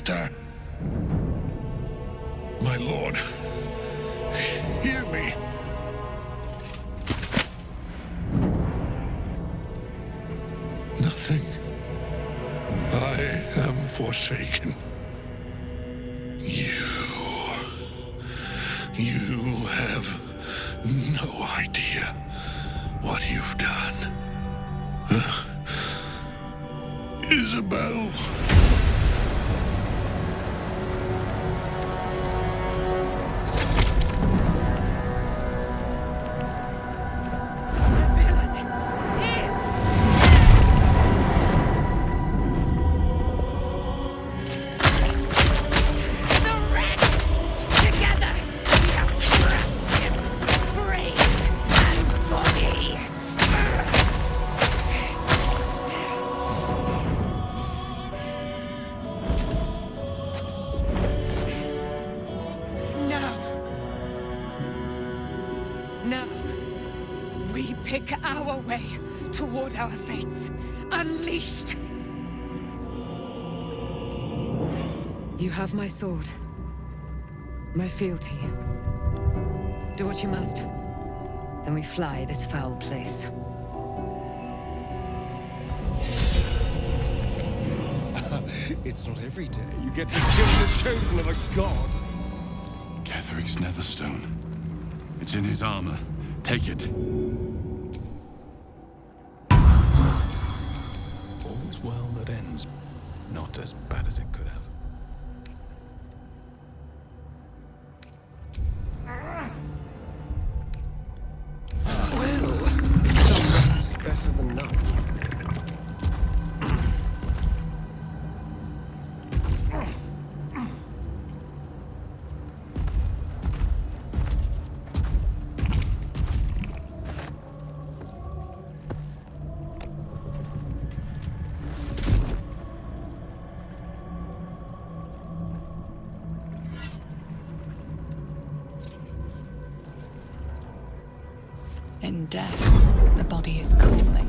Master. My lord, hear me. Nothing. I am forsaken. You have no idea what you've done. Isabel. Now, we pick our way toward our fates, unleashed. You have my sword, my fealty. Do what you must. Then we fly this foul place. It's not every day you get to kill the chosen of a god. Ketheric's Netherstone. It's in his armor. Take it. All's well that ends. Not as bad as it could have. Well, some rest's better than none. In death, the body is cooling,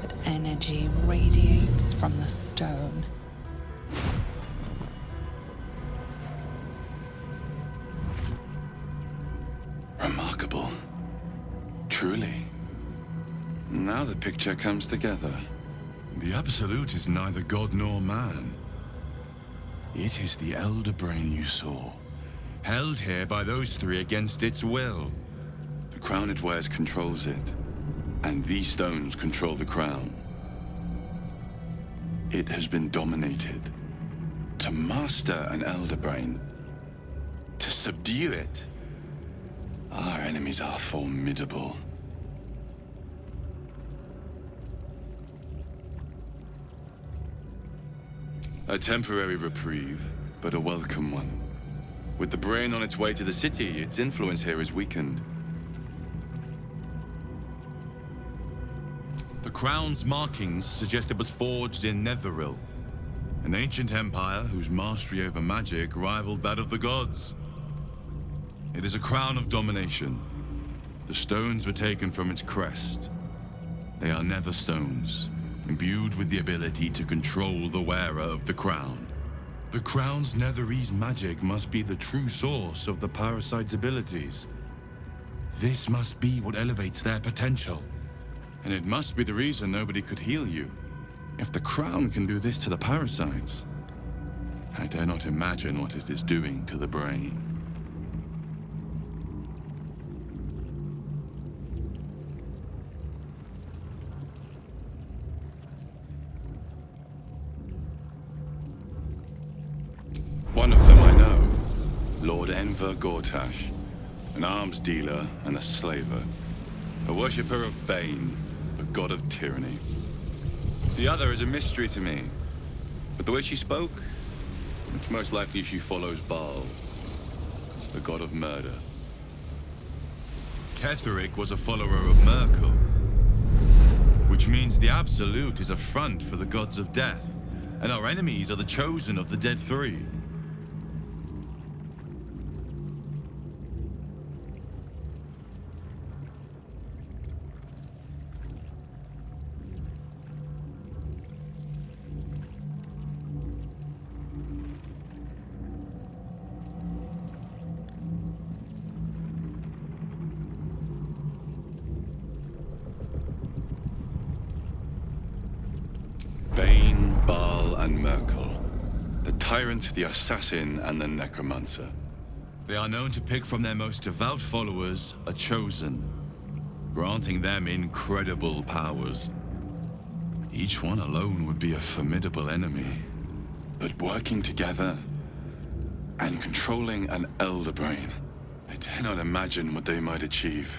but energy radiates from the stone. Remarkable. Truly. Now the picture comes together. The Absolute is neither god nor man. It is the Elder Brain you saw, held here by those three against its will. The crown it wears controls it, and these stones control the crown. It has been dominated. To master an Elder Brain, to subdue it, our enemies are formidable. A temporary reprieve, but a welcome one. With the brain on its way to the city, its influence here is weakened. The crown's markings suggest it was forged in Netheril, an ancient empire whose mastery over magic rivaled that of the gods. It is a crown of domination. The stones were taken from its crest. They are nether stones, imbued with the ability to control the wearer of the crown. The crown's Netherese magic must be the true source of the parasite's abilities. This must be what elevates their potential. And it must be the reason nobody could heal you. If the crown can do this to the parasites, I dare not imagine what it is doing to the brain. One of them I know, Lord Enver Gortash, an arms dealer and a slaver, a worshipper of Bane, the god of tyranny. The other is a mystery to me, but the way she spoke, it's most likely she follows Baal, the god of murder. Ketheric was a follower of Merkel, which means the Absolute is a front for the gods of death, and our enemies are the chosen of the Dead Three. Merkel. The tyrant, the assassin, and the necromancer. They are known to pick from their most devout followers a chosen, granting them incredible powers. Each one alone would be a formidable enemy. But working together and controlling an Elder Brain, I dare not imagine what they might achieve.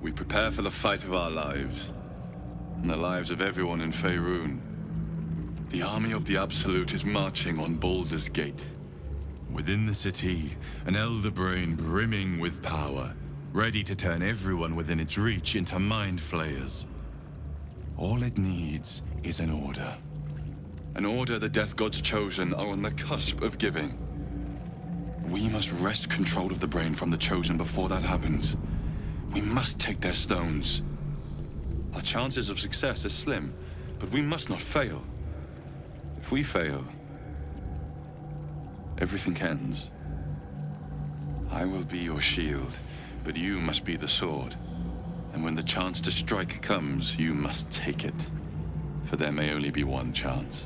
We prepare for the fight of our lives, and the lives of everyone in Faerun. The army of the Absolute is marching on Baldur's Gate. Within the city, an Elder Brain brimming with power, ready to turn everyone within its reach into mind flayers. All it needs is an order. An order the Death God's chosen are on the cusp of giving. We must wrest control of the brain from the chosen before that happens. We must take their stones. Our chances of success are slim, but we must not fail. If we fail, everything ends. I will be your shield, but you must be the sword. And when the chance to strike comes, you must take it. For there may only be one chance.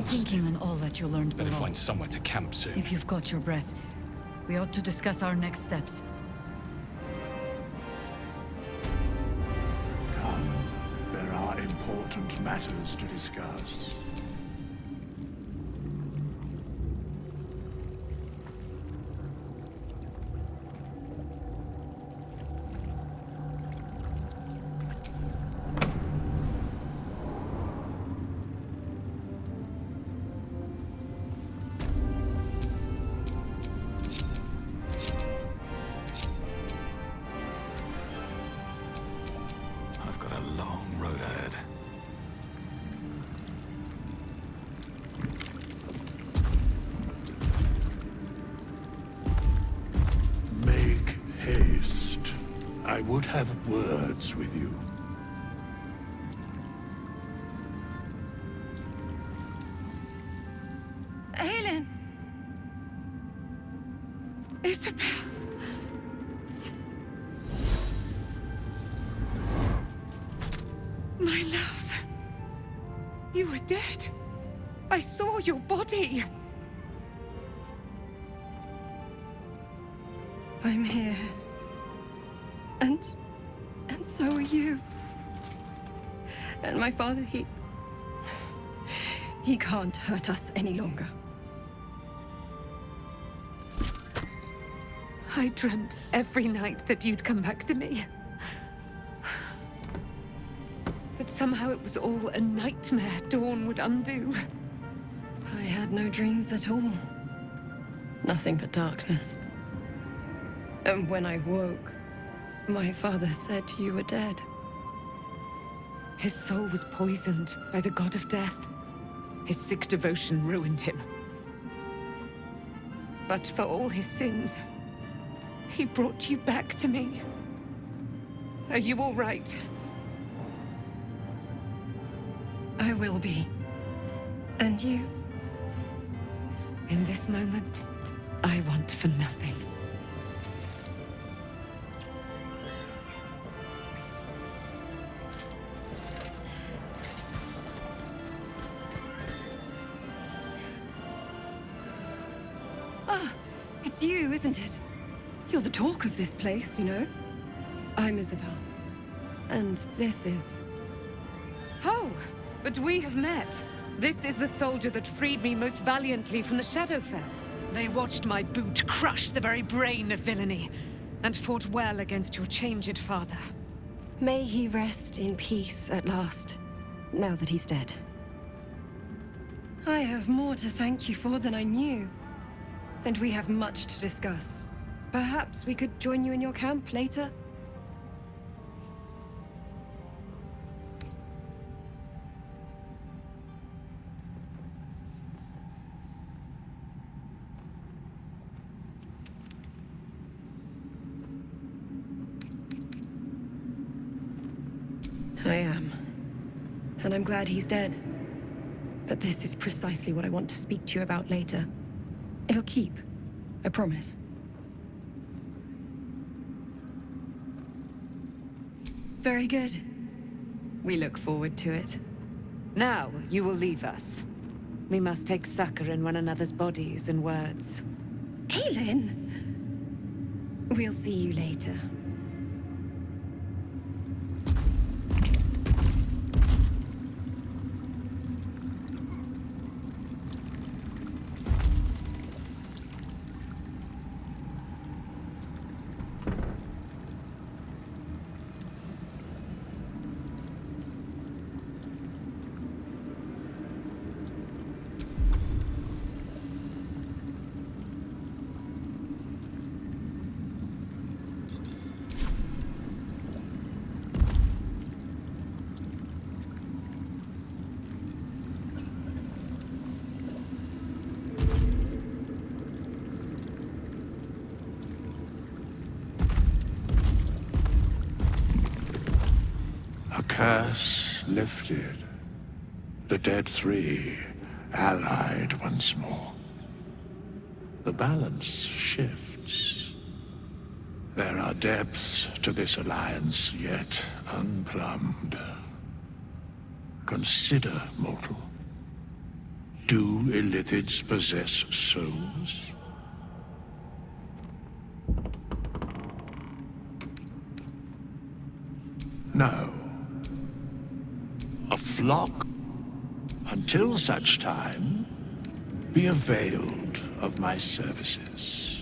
Thinking on all that you learned Better below. find somewhere to camp soon. If you've got your breath, we ought to discuss our next steps. Come, there are important matters to discuss. I've got a long road ahead. Make haste. I would have words with you. Aelin! Isabel! My love. You were dead. I saw your body. I'm here. And so are you. And my father, he can't hurt us any longer. I dreamt every night that you'd come back to me. That somehow it was all a nightmare Dawn would undo. I had no dreams at all. Nothing but darkness. And when I woke, my father said you were dead. His soul was poisoned by the god of death. His sick devotion ruined him. But for all his sins, he brought you back to me. Are you all right? I will be. And you? In this moment, I want for nothing. It's you, isn't it? You're the talk of this place, you know? I'm Isabel. And this is... Oh, but we have met. This is the soldier that freed me most valiantly from the Shadowfell. They watched my boot crush the very brain of villainy, and fought well against your changed father. May he rest in peace at last, now that he's dead. I have more to thank you for than I knew. and we have much to discuss. Perhaps we could join you in your camp later? I am. And I'm glad he's dead. But this is precisely what I want to speak to you about later. It'll keep. I promise. Very good. We look forward to it. Now, you will leave us. We must take succor in one another's bodies and words. Aelin! We'll see you later. Curse lifted. The dead three allied once more. The balance shifts. There are depths to this alliance yet unplumbed. Consider, mortal. Do Illithids possess souls? No. A flock? Until such time, be availed of my services.